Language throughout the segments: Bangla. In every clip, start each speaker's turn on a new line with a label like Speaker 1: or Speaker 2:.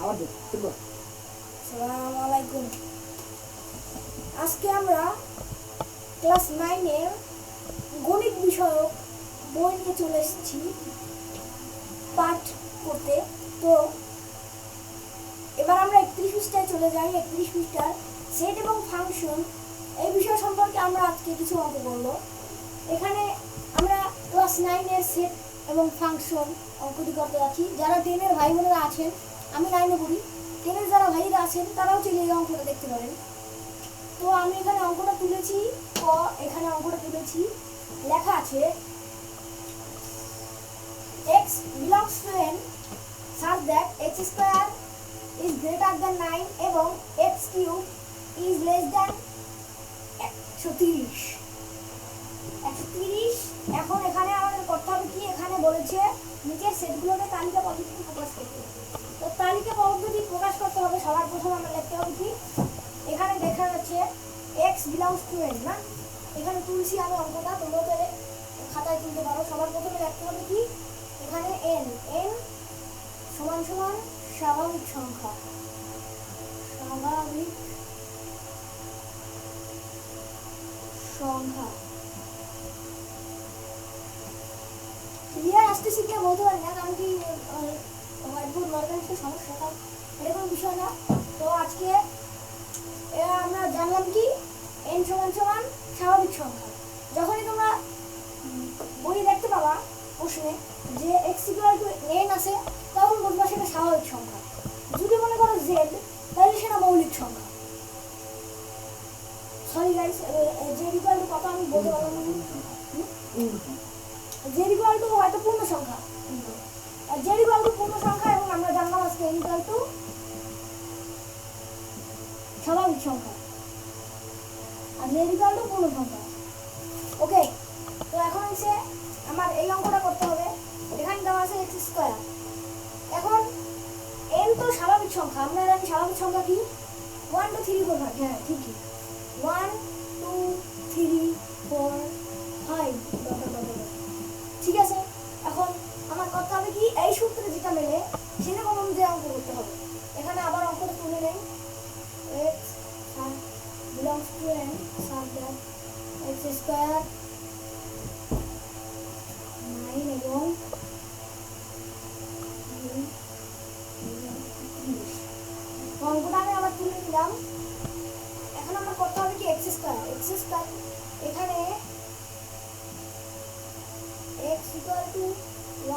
Speaker 1: আসসালামু আলাইকুম। আজকে আমরা ক্লাস 9 এর গণিত বিষয়ক বই নিয়ে চলে এসেছি পাঠ করতে। তো এবার আমরা 31 পৃষ্ঠায় চলে যাই। 31 পৃষ্ঠার সেট এবং ফাংশন এই বিষয় সম্পর্কে আমরা আজকে কিছু অঙ্ক করব। এখানে আমরা ক্লাস 9 এর সেট এবং ফাংশন অঙ্কটি করতে যাচ্ছি। যারা 10 এর ভাই বোনেরা আছেন, আমি 9 এ পড়ি, 10 এর যারা ভাইরা আছেন তারাও চলে এই অঙ্কটা দেখতে পারেন। তো আমি এখানে অঙ্কটা তুলেছি, এখানে অঙ্কটা তুলেছি, লেখা আছে x belongs to n such that x square is greater than 9 এবং x cube is less than 130। এখন এখানে আমাদের করতে হবে কি, এখানে বলেছে নিচের সেটগুলোকে তালিকা পদ্ধতিতে প্রকাশ করতে। তো তালিকা পদ্ধতি প্রকাশ করতে হবে সবার প্রথমে আমরা লিখতে হবে কি, এখানে দেখা যাচ্ছে x belongs to n না, এখানে তুলছি আমি অঙ্কটা, তোমরা তো খাতায় তুলতে পারো। সবার প্রথমে লিখতে হবে কি, এখানে n সমান সমান স্বাভাবিক সংখ্যা, স্বাভাবিক সংখ্যা। ক্লিয়ার আসতেছি কি বলতে পারি না, কারণ কি হোয়াইটবোর্ড মার্কারের সমস্যা, কারণ এটা কোনো বিষয় না। তো আজকে আমরা জানলাম কি n সমান সমান স্বাভাবিক সংখ্যা। যখনই তোমরা বই দেখতে পাবা প্রশ্নে যে x equal to n আছে, তখন বুঝবা সেটা স্বাভাবিক সংখ্যা। যদি মনে করো z, তাহলে সেটা মৌলিক সংখ্যা। Sorry guys, z equal to কত আমি বলতে পারলাম না। z equal to হয়তো পূর্ণ সংখ্যা, z equal to পূর্ণ সংখ্যা, এবং আমরা জানলাম আজকে n equal to স্বাভাবিক সংখ্যা আর z equal to পূর্ণ সংখ্যা। ওকে, তো এখন হচ্ছে আমার এই অঙ্কটা করতে হবে। এখানে দেওয়া আছে x স্কয়ার। এখন n তো স্বাভাবিক সংখ্যা, আমরা জানি স্বাভাবিক সংখ্যা কি 1 2 3 4 5। হ্যাঁ ঠিকই, 1 2 3 4 5 ঠিক আছে। এখন আমার করতে হবে কি, এই সূত্রে যেটা মেলে সেরকম অনুযায়ী অঙ্ক করতে হবে। এখানে আবার অঙ্কটা তুলে নেই, x belongs to n such that x square 9 এবং অঙ্কটা আমি আবার তুলে নিলাম। এখন আমরা করতে হবে কি x স্কয়ার, এখানে x equal to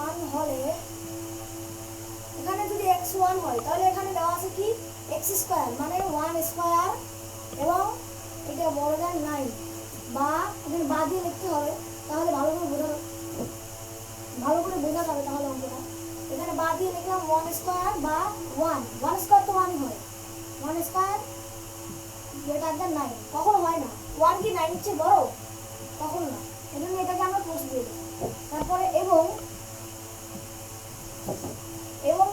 Speaker 1: 1 হলে, এখানে যদি x 1 হয় তাহলে এখানে দেওয়া আছে কি x স্কয়ার মানে 1 স্কয়ার এবং এটা বড় দেন 9, বা এখানে বাদ দিয়ে লিখতে হবে, তাহলে ভালো করে বোঝা যাবে তাহলে অঙ্কটা। এখানে বাদ দিয়ে লিখলাম 1 স্কয়ার বা 1 স্কয়ার তো 1 হয়, 1 স্কয়ার গ্রেটার দেন 9 কখনো হয় না। 1 কি 9 এর চেয়ে বড়? কখনো না, এজন্য এটাকে আমরা প্লাস দিয়ে দেব। তারপরে এবং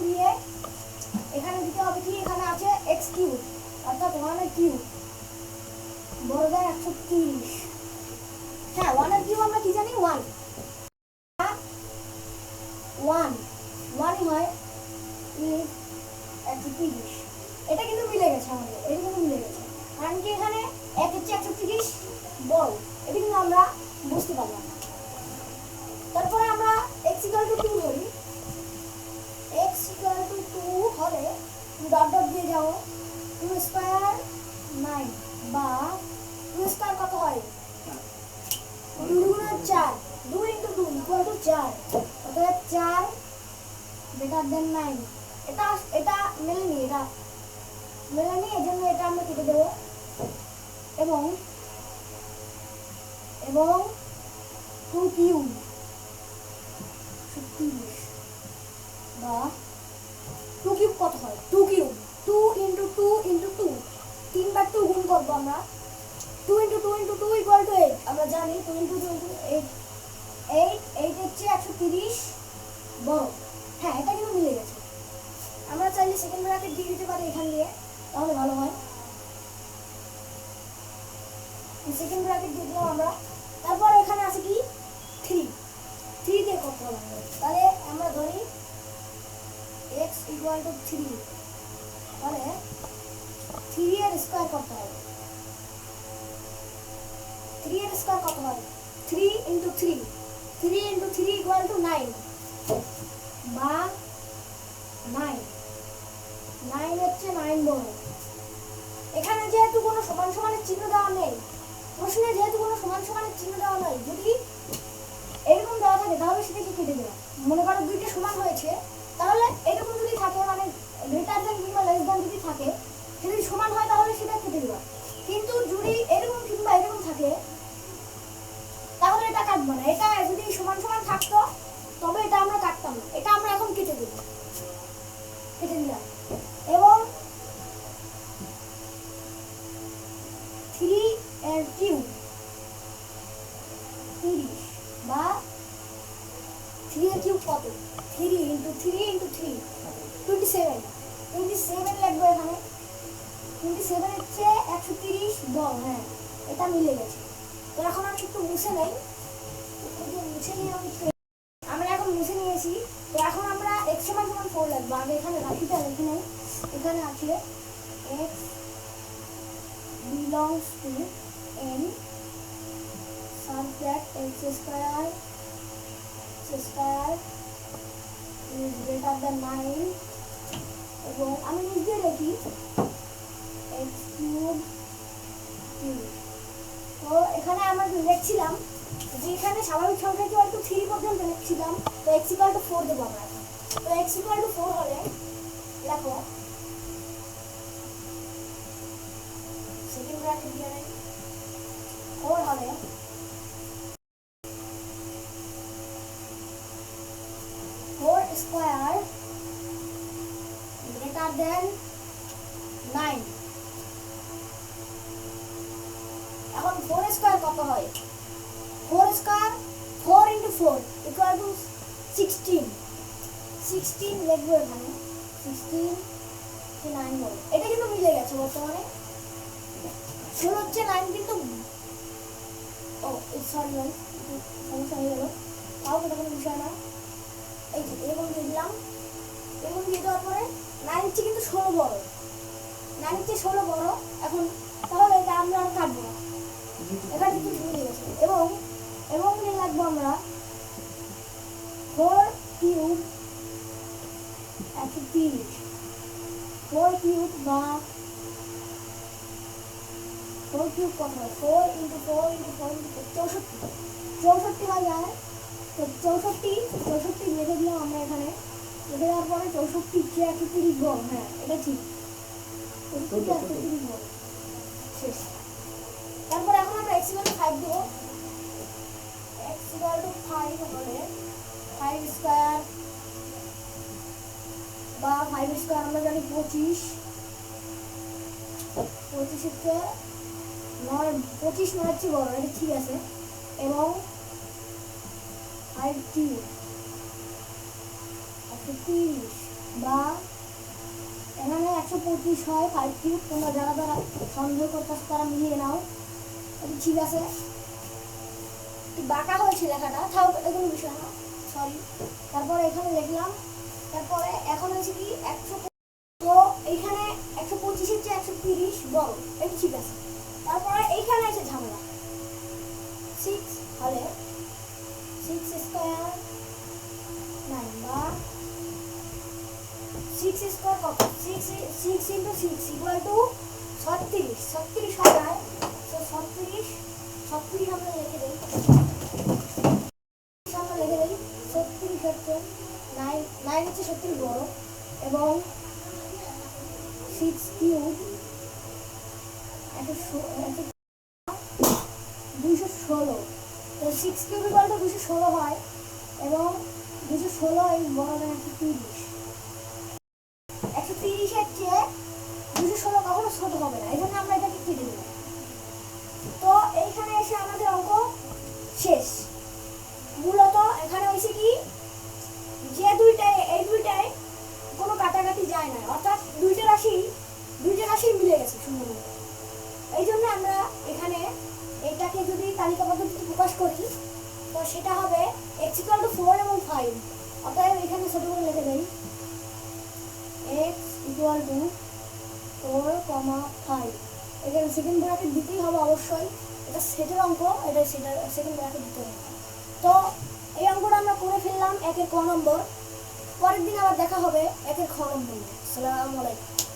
Speaker 1: দিয়ে এখানে দিতে হবে কি, এখানে আছে x কিউব অর্থাৎ 1 এর কিউব বড় দেন 130। হ্যাঁ 1 এর কিউব আমরা কি জানি 1 হয় 130। এটা কিন্তু মিলে গেছে আমাদের, এটা কিন্তু মিলে গেছে, কারণ কি এখানে 1 এর চেয়ে 130 বড়, এটা কিন্তু আমরা বুঝতে পারলাম। তারপরে আমরা x equal to 2 ধরি। x equal to 2 হলে ডট ডট দিয়ে যাও, 2 স্কয়ার 9 বা 2 স্কয়ার কত হয় 2 গুণে 4, 2 into 2 equal to 4, অর্থাৎ 4 greater than 9। এটা মেলেনি, এজন্য এটা আমরা কেটে দেবো। এবং 2 কিউব 36 বা 2 কিউব কত হয়, 2 কিউব 2 into 2 into 2, 3 বার 2 গুণ করব আমরা, 2 into 2 into 2 equal to 8। আমরা জানি 2 into 2 into 8 8 এর চেয়ে 130 বড়। হ্যাঁ এটা কিন্তু মিলে গেছে। আমরা চাইলে সেকেন্ড ব্র্যাকেট দিয়ে দিতে পারি এখান দিয়ে, তাহলে ভালো হয়। সেকেন্ড ব্র্যাকেট দিয়ে দিলাম আমরা। তারপর এখানে আছে কি 3 দিয়ে করতে হবে, তাহলে আমরা ধরি x equal to 3 তাহলে 3 এর স্কয়ার করতে হবে। 3 এর স্কয়ার কত হয়? 3 × 3 3 × 3 = 9 বা 9 9 হচ্ছে 9 বড়। এখানে যেহেতু কোনো সমান সমানের চিহ্ন দেওয়া নেই, প্রশ্নে যেহেতু কোনো সমান সমানের চিহ্ন দেওয়া নেই, যদি এরকম দেওয়া থাকে তাহলে সেটাকে কেটে দেওয়া। মনে করো দুইটা সমান হয়েছে, তাহলে এরকম যদি থাকে মানে গ্রেটার দ্যান কিংবা লেস দ্যান যদি থাকে, যদি সমান হয় তাহলে সেটা কেটে দেওয়া। কিন্তু যদি এরকম কিংবা এরকম থাকে তাহলে এটা কাটবো না। এটা যদি সমান সমান থাকতো তবে এটা আমরা কাটতাম না, এটা আমরা এখন কেটে দেব, কেটে দিলাম। এবং 3 এর কিউব 30 বা 3 এর কিউব কত? 3 × 3 × 3 27 27 লিখবো এখানে। 27 হচ্ছে 130 বল। হ্যাঁ, এটা মিলে গেছে। তো এখন আমি একটু মুছে নেই, মুছে নিয়ে আমরা এখন মুছে নিয়েছি। তো এখন আমরা x = 4 লিখবো। আগে এখানে রাখিটা লিখে নেই। এখানে আছে x belongs to n such that x square is greater than 9 এবং আমি নিচ দিয়ে লিখি x cube 3। তো এখানে আমরা লিখছিলাম যে এখানে স্বাভাবিক সংখ্যা = 3 পর্যন্ত লিখছিলাম। তো x = 4 দেবো আমরা। তো x = 4 হলে দেখো সেকেন্ড ব্র্যাকেট দিয়ে নেই। 4 হলে 4 স্কয়ার greater than 9। এখন 4 স্কয়ার কত হয়? 4 স্কয়ার 4 × 4 = 16 16 লিখবো এখানে। 16 কে 9 বলো। এটা কিন্তু মিলে গেছে বর্তমানে। 16 হচ্ছে 9 কিন্তু সরি সমস্যা হয়ে গেল। তাও কোনো বিষয় না। এই যে এরকম দিয়ে দিলাম। এরকম দিয়ে দেওয়ার পরে 9 হচ্ছে কিন্তু 16 বড়। 9 হচ্ছে 16 বড়। এখন তাহলে এটা আমরা আর কাটবো না, এখানে কিন্তু মিলে গেছে। এবং নিয়ে লাগবো আমরা 4 কিউব 130। 4 কিউব বা 4 কিউব কত হয়? 4 × 4 × 4 × 64 হয়ে যায়। তো 64 লিখে দিলাম আমরা এখানে। লিখে দেওয়ার পরে 64 কে 130 বল। হ্যাঁ, এটা ঠিক। 130 বল শেষ। তারপর এখন আমরা x = 5 দেবো। x = 5 হলে 5 স্কয়ার বা 5 স্কয়ার আমরা জানি 25। 25 হচ্ছে 9, 25 9 হচ্ছে বড়, এটা ঠিক আছে। এবং 5 কিউব 130 বা এখানে 125 হয় 5 কিউব। তোমরা যারা যারা সন্দেহ করতেছো তারা মিলিয়ে নাও, এটা ঠিক আছে। বাঁকা হয়েছে লেখাটা, তাও এটা কোনো বিষয় না, সরি। তারপরে এখানে লিখলাম। তারপরে এখন হচ্ছে কি 100, তো এইখানে 125 হচ্ছে 130 বড়, এটা ঠিক আছে। তারপরে এইখানে আছে ঝামেলা। 6 হলে 6 স্কয়ার 9 বা 6 স্কয়ার কত? 6 × 6 = 36। 36 হয় যায়। তো 36 আমরা লিখে দেই। আমরা লিখে দেই 36 হচ্ছে 9 হচ্ছে 36 বড়। এবং 6 কিউব 216। তো 6 কিউব = 216 হয় এবং 216 এই বড় মানে 130। 130 এর চেয়ে 216 কখনো ছোট হবে না, এই জন্য আমরা এটাকে কেটে দেব। তো এইখানে এসে আমাদের অঙ্ক শেষ। মূলত এখানে হয়েছে কি, যে এই দুইটায় কোনো কাটাকাটি যায় না, অর্থাৎ দুইটা রাশি মিলে গেছে সুন্দর। এই জন্য আমরা এখানে এটাকে যদি তালিকা পদ্ধতিতে প্রকাশ করি তো সেটা হবে x = 4 এবং 5। অতএব এখানে ছোট করে লিখে দেই x = 4,5 এখানে সেকেন্ড ব্র্যাকেট দিতেই হবে অবশ্যই। এটা সেটের অঙ্ক, এটা সেটার সেকেন্ড ব্র্যাকেট দিতে হবে। তো এই অঙ্কটা আমরা করে ফেললাম একের ক নম্বর। পরের দিন আবার দেখা হবে একের খ নম্বর। আসসালামু আলাইকুম।